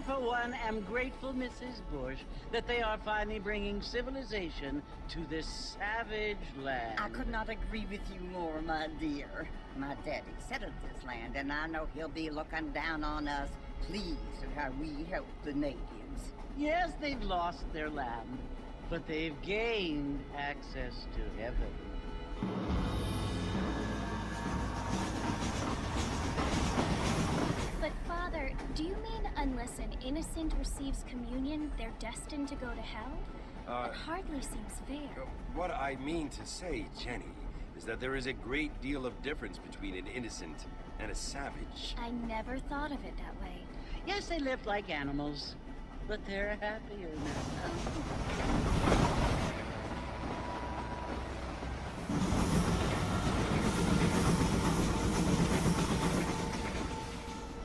for one, am grateful, Mrs. Bush, that they are finally bringing civilization to this savage land. I could not agree with you more, my dear. My daddy settled this land, and I know he'll be looking down on us, pleased at how we help the natives. Yes, they've lost their land, but they've gained access to heaven. But, Father, do you mean unless an innocent receives communion, they're destined to go to hell? That hardly seems fair. What I mean to say, Jenny, is that there is a great deal of difference between an innocent and a savage. I never thought of it that way. Yes, they live like animals, but they're happier now.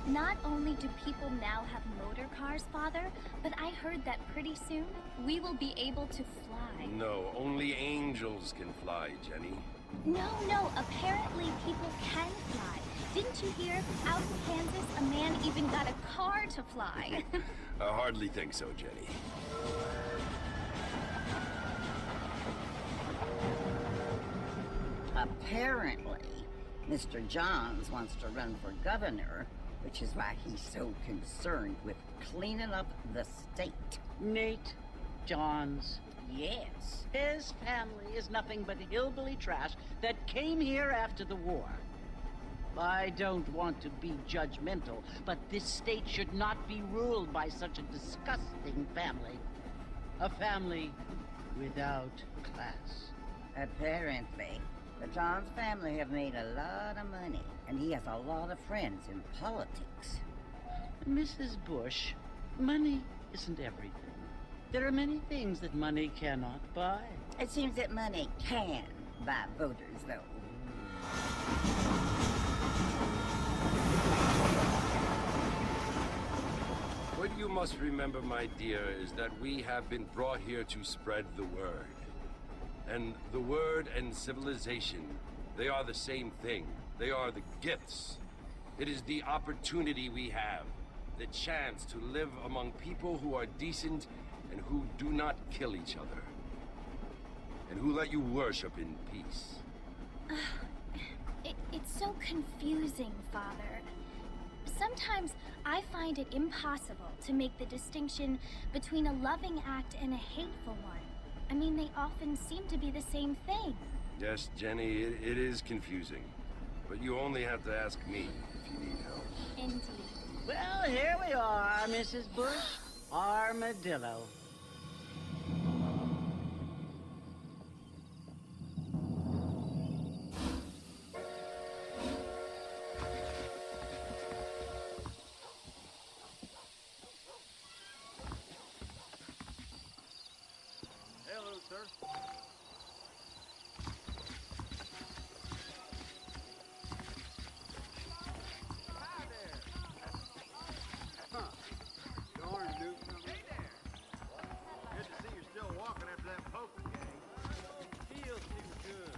Not only do people now have motor cars, Father, but I heard that pretty soon we will be able to fly. No, only angels can fly, Jenny. No, apparently people can fly. Didn't you hear? Out in Kansas, a man even got a car to fly. I hardly think so, Jenny. Apparently, Mr. Johns wants to run for governor, which is why he's so concerned with cleaning up the state. Nate Johns. Yes. His family is nothing but hillbilly trash that came here after the war. I don't want to be judgmental, but this state should not be ruled by such a disgusting family. A family without class. Apparently. The Johns family have made a lot of money, and he has a lot of friends in politics. Mrs. Bush, money isn't everything. There are many things that money cannot buy. It seems that money can buy voters, though. What you must remember, my dear, is that we have been brought here to spread the word. And the word and civilization, they are the same thing. They are the gifts. It is the opportunity we have, the chance to live among people who are decent and who do not kill each other. And who let you worship in peace. It's so confusing, Father. Sometimes I find it impossible to make the distinction between a loving act and a hateful one. I mean, they often seem to be the same thing. Yes, Jenny, it is confusing. But you only have to ask me if you need help. Indeed. Well, here we are, Mrs. Bush. Armadillo. Hello, sir. Hi there. Huh. Darn, Duke. Hey there. Good to see you're still walking after that poker game. Feels too good.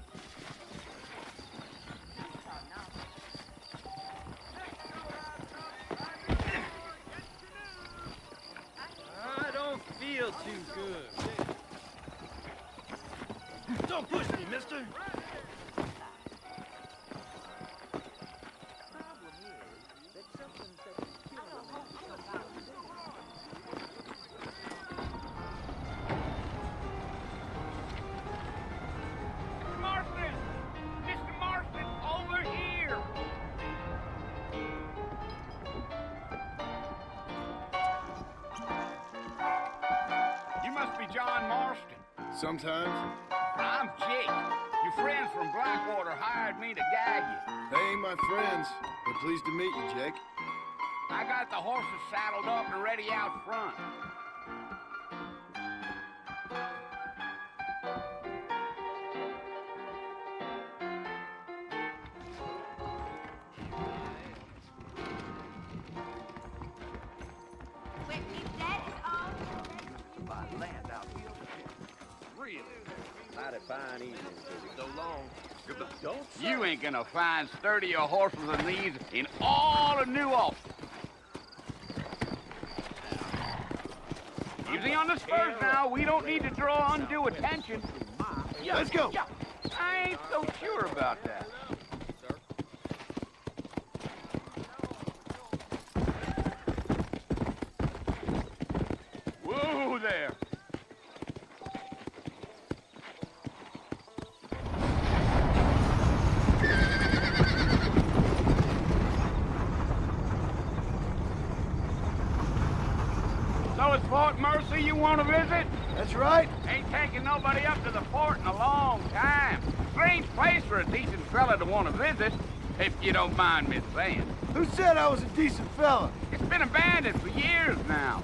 I don't feel too good. Don't push me, mister! Marston! Mr. Marston, over here! You must be John Marston. Sometimes. I'm Jake. Your friends from Blackwater hired me to guide you. They ain't my friends, but pleased to meet you, Jake. I got the horses saddled up and ready out front. Land out here. Really? Mighty fine evening, baby. So long. Goodbye. Don't say. You ain't gonna find sturdier horses than these in all of New Austin. on the spurs now. We don't need to draw undue attention. Let's go. I ain't so sure about that. Whoa there. So it's Fort Mercer you want to visit? That's right. Ain't taking nobody up to the fort in a long time. Strange place for a decent fella to want to visit, if you don't mind me saying. Who said I was a decent fella? It's been abandoned for years now.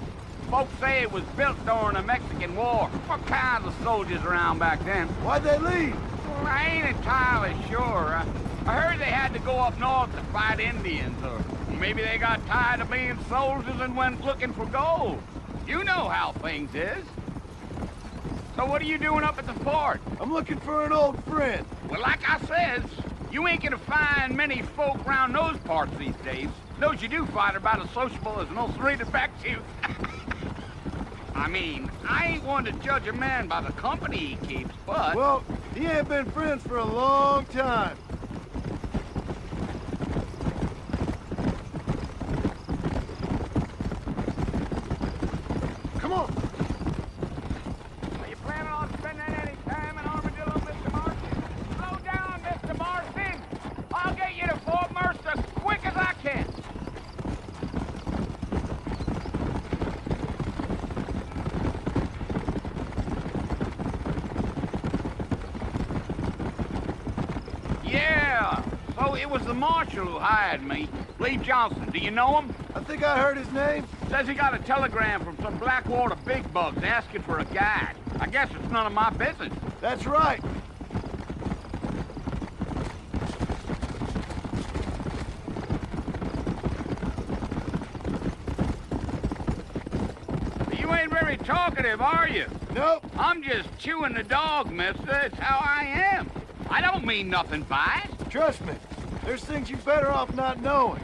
Folks say it was built during the Mexican War. What kinds of soldiers around back then? Why'd they leave? Well, I ain't entirely sure. I heard they had to go up north to fight Indians, or maybe they got tired of being soldiers and went looking for gold. You know how things is. So what are you doing up at the fort? I'm looking for an old friend. Well, like I says, you ain't gonna find many folk around those parts these days. Those you do find are about as sociable as an old serrated back tooth. I mean, I ain't one to judge a man by the company he keeps, but... Well, he ain't been friends for a long time. Come on. Are you planning on spending any time in Armadillo, Mr. Marston? Slow down, Mr. Marston! I'll get you to Fort Mercer as quick as I can. Yeah, so it was the marshal who hired me. Lee Johnson, do you know him? I think I heard his name. Says he got a telegram from some Blackwater big bugs asking for a guide. I guess it's none of my business. That's right. You ain't very talkative, are you? Nope. I'm just chewing the dog, mister. It's how I am. I don't mean nothing by it. Trust me. There's things you're better off not knowing.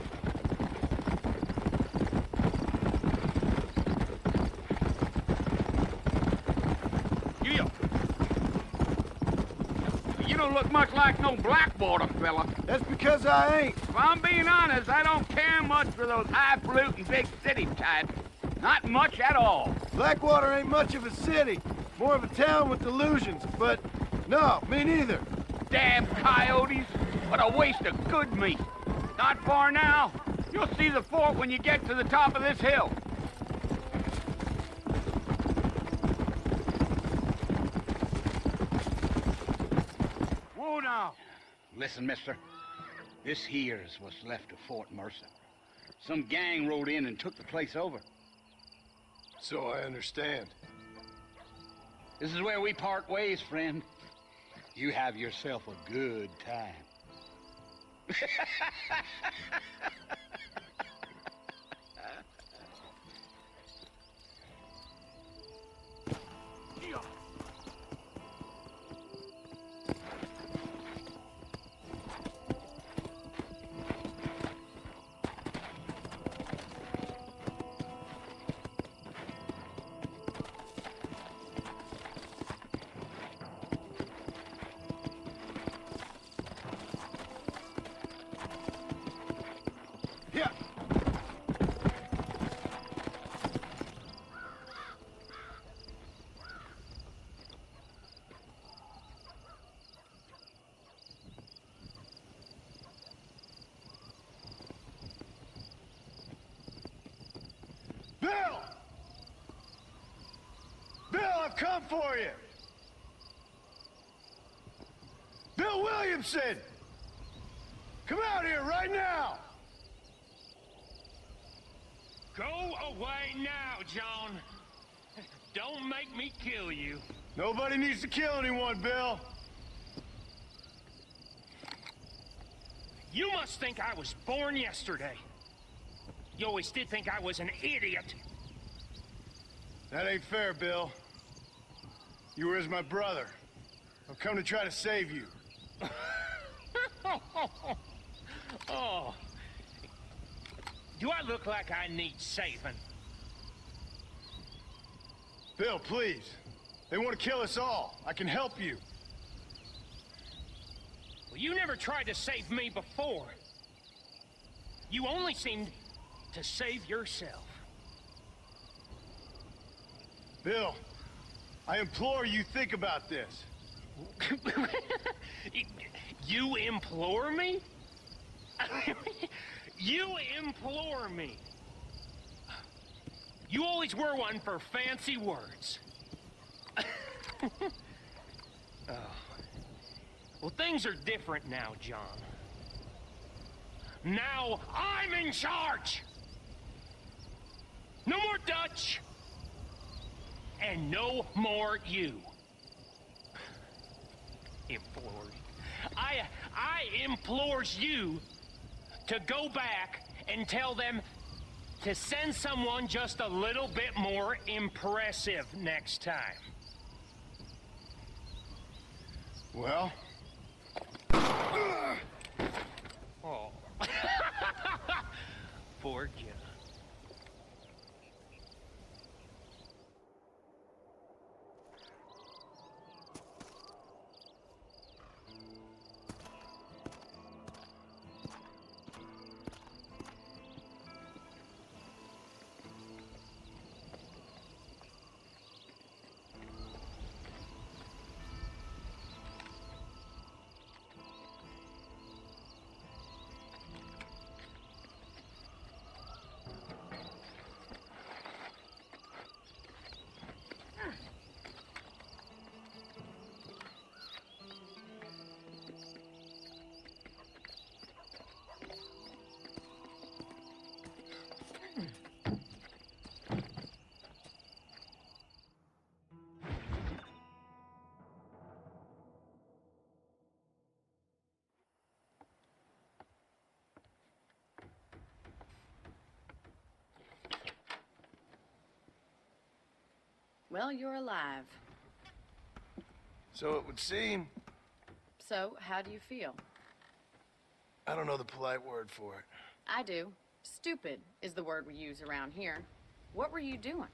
You don't look much like no Blackwater fella. That's because I ain't. If I'm being honest, I don't care much for those highfalutin big city types. Not much at all. Blackwater ain't much of a city. More of a town with illusions, but no, me neither. Damn coyotes. What a waste of good meat. Not far now. You'll see the fort when you get to the top of this hill. Whoa now. Listen, mister. This here is what's left of Fort Mercer. Some gang rode in and took the place over. So I understand. This is where we part ways, friend. You have yourself a good time. Yeah. Bill! Bill, I've come for you! Bill Williamson! Come out here right now! Go away now, John. Don't make me kill you. Nobody needs to kill anyone, Bill. You must think I was born yesterday. You always did think I was an idiot. That ain't fair, Bill. You were as my brother. I've come to try to save you. Oh. Do I look like I need saving? Bill, please. They want to kill us all. I can help you. Well, you never tried to save me before. You only seemed to save yourself. Bill, I implore you think about this. You implore me? You implore me. You always were one for fancy words. Oh. Well, things are different now, John. Now I'm in charge! No more Dutch! And no more you. Implored. I implores you to go back and tell them to send someone just a little bit more impressive next time. Well? Oh. Poor John. Well, you're alive. So it would seem. So, how do you feel? I don't know the polite word for it. I do. Stupid is the word we use around here. What were you doing?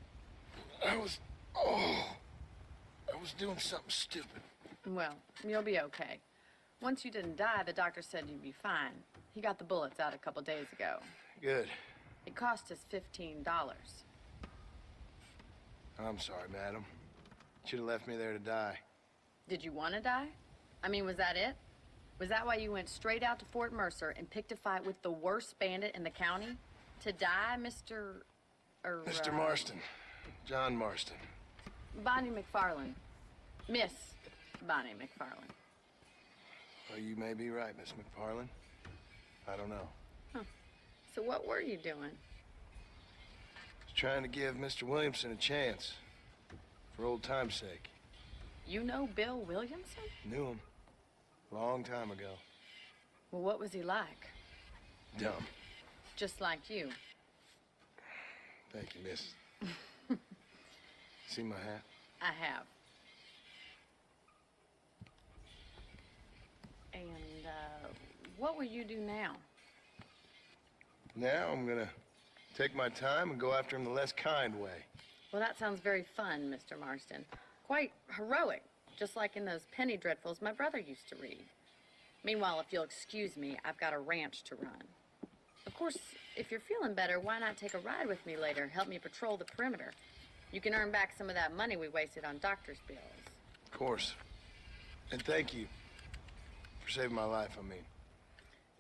I was doing something stupid. Well, you'll be okay. Once you didn't die, the doctor said you'd be fine. He got the bullets out a couple days ago. Good. It cost us $15. I'm sorry, madam. Should have left me there to die. Did you want to die? I mean, was that it? Was that why you went straight out to Fort Mercer and picked a fight with the worst bandit in the county? To die, Mr. Mr. Marston. John Marston. Bonnie MacFarlane. Miss Bonnie MacFarlane. Well, you may be right, Miss MacFarlane. I don't know. Huh. So what were you doing? Trying to give Mr. Williamson a chance. For old time's sake. You know Bill Williamson? Knew him. Long time ago. Well, what was he like? Dumb. Just like you. Thank you, miss. See my hat? I have. And, what will you do now? Now I'm gonna take my time and go after him the less kind way. Well, that sounds very fun, Mr. Marston. Quite heroic, just like in those penny dreadfuls my brother used to read. Meanwhile, if you'll excuse me, I've got a ranch to run. Of course, if you're feeling better, why not take a ride with me later? Help me patrol the perimeter. You can earn back some of that money we wasted on doctor's bills. Of course. And thank you for saving my life, I mean.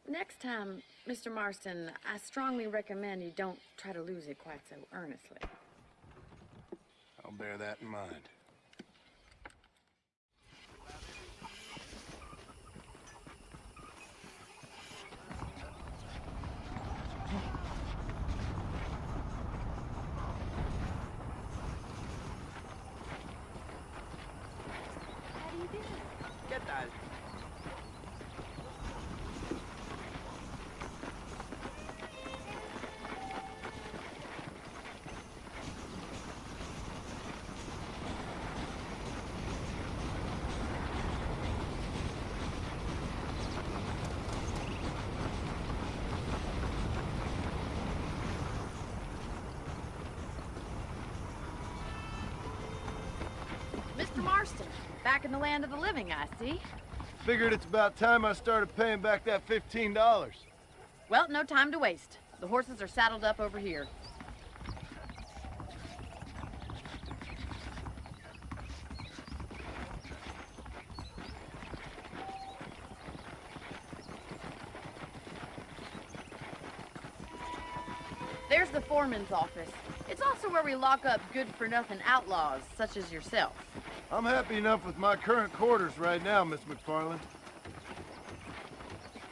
Next time, Mr. Marston, I strongly recommend you don't try to lose it quite so earnestly. I'll bear that in mind. ¿Qué tal? Back in the land of the living, I see. Figured it's about time I started paying back that $15. Well, no time to waste. The horses are saddled up over here. There's the foreman's office. It's also where we lock up good-for-nothing outlaws, such as yourself. I'm happy enough with my current quarters right now, Miss MacFarlane.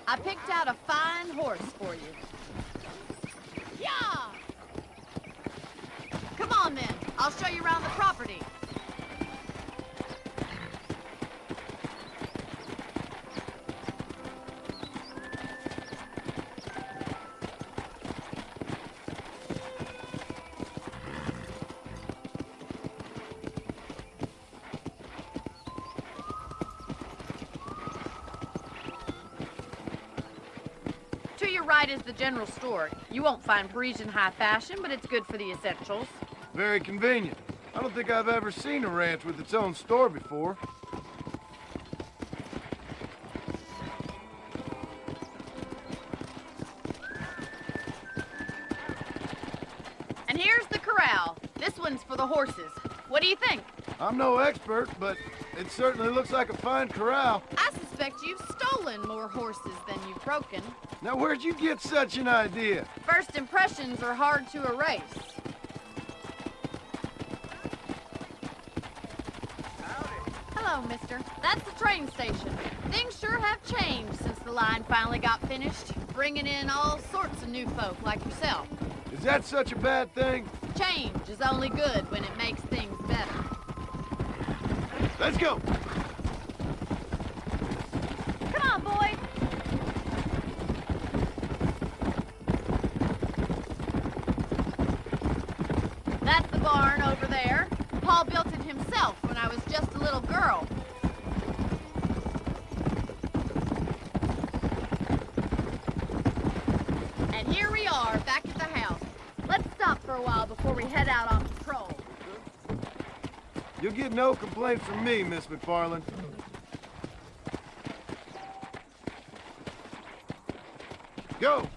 I picked out a fine horse for you. Yeah! Come on, then. I'll show you around the property. To your right is the general store. You won't find Parisian high fashion, but it's good for the essentials. Very convenient. I don't think I've ever seen a ranch with its own store before. And here's the corral. This one's for the horses. What do you think? I'm no expert, but it certainly looks like a fine corral. I suspect you've stolen more horses than you've broken. Now, where'd you get such an idea? First impressions are hard to erase. Hello, mister. That's the train station. Things sure have changed since the line finally got finished, bringing in all sorts of new folk like yourself. Is that such a bad thing? Change is only good when it makes things better. Let's go! Come on, boy! That's the barn over there. Paul built it himself when I was just a little girl. And here we are, back at the house. Let's stop for a while before we head out on patrol. You'll get no complaints from me, Miss MacFarlane. Go!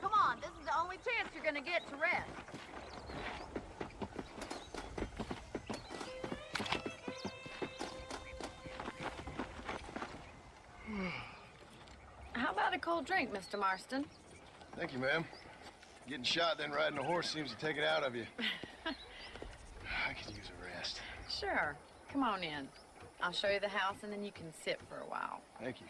Come on, this is the only chance you're gonna get to rest. How about a cold drink, Mr. Marston? Thank you, ma'am. Getting shot, then riding a horse seems to take it out of you. I could use a rest. Sure. Come on in. I'll show you the house, and then you can sit for a while. Thank you.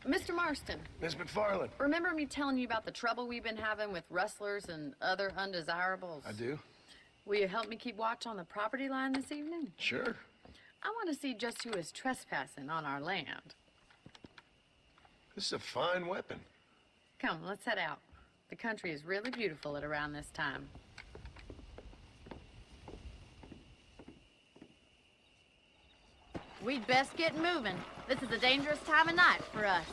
Mr. Marston, Miss MacFarlane. remember me telling you about the trouble we've been having with rustlers and other undesirables? I do. Will you help me keep watch on the property line this evening? Sure. I want to see just who is trespassing on our land. This is a fine weapon. Come, let's head out. The country is really beautiful at around this time. We'd best get moving. This is a dangerous time of night for us.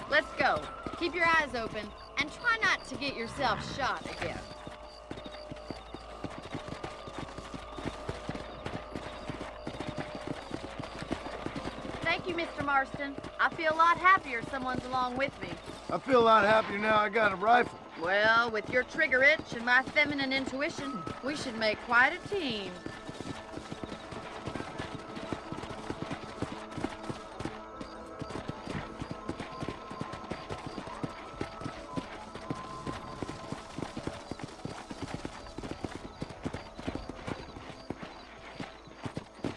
Let's go. Keep your eyes open and try not to get yourself shot again. Thank you, Mr. Marston. I feel a lot happier someone's along with me. I feel a lot happier now I got a rifle. Well, with your trigger itch and my feminine intuition, we should make quite a team.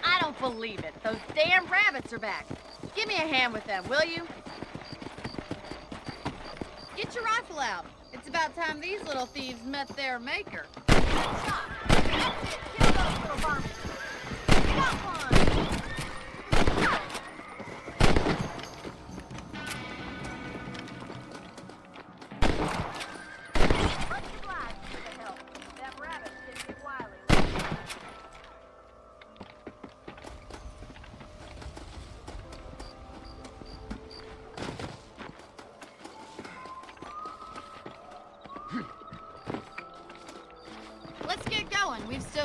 I don't believe it. Those damn rabbits are back. Give me a hand with them, will you? Get your rifle out. It's about time these little thieves met their maker. Good shot. That's it. Kill those little varmints. Got one.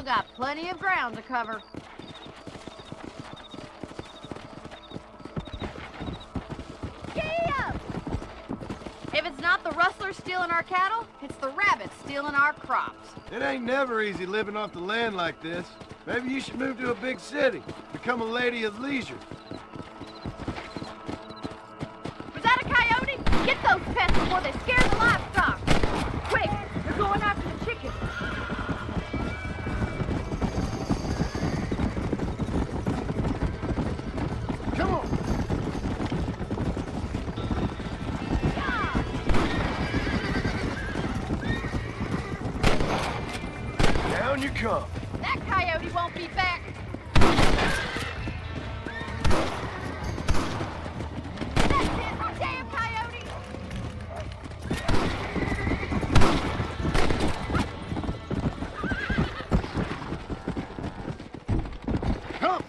still got plenty of ground to cover. If it's not the rustlers stealing our cattle, it's the rabbits stealing our crops. It ain't never easy living off the land like this. Maybe you should move to a big city, become a lady of leisure. Was that a coyote? Get those pests before they scare the livestock. Quick, they're going after the chickens. Come on! Down you come. That coyote won't be back. That's it, oh damn coyote! Come!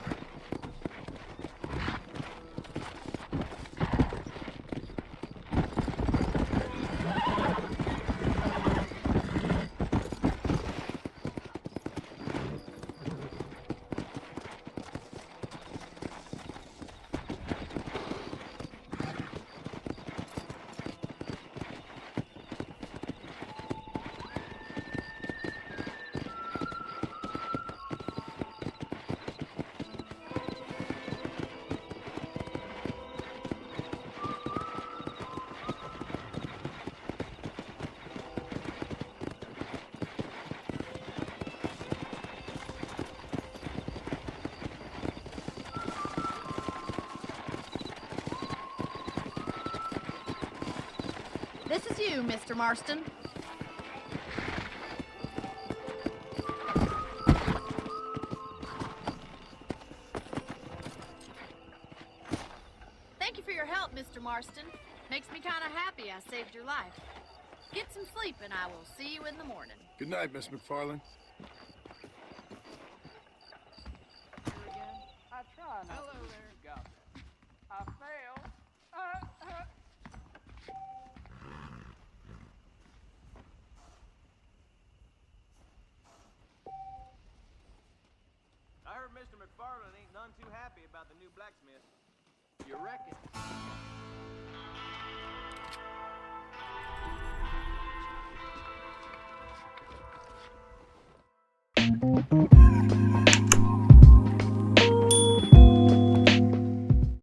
This is you, Mr. Marston. Thank you for your help, Mr. Marston. Makes me kind of happy I saved your life. Get some sleep and I will see you in the morning. Good night, Miss MacFarlane. I try not. Hello there. Got there. I failed. I heard Mr. MacFarlane ain't none too happy about the new blacksmith. You reckon?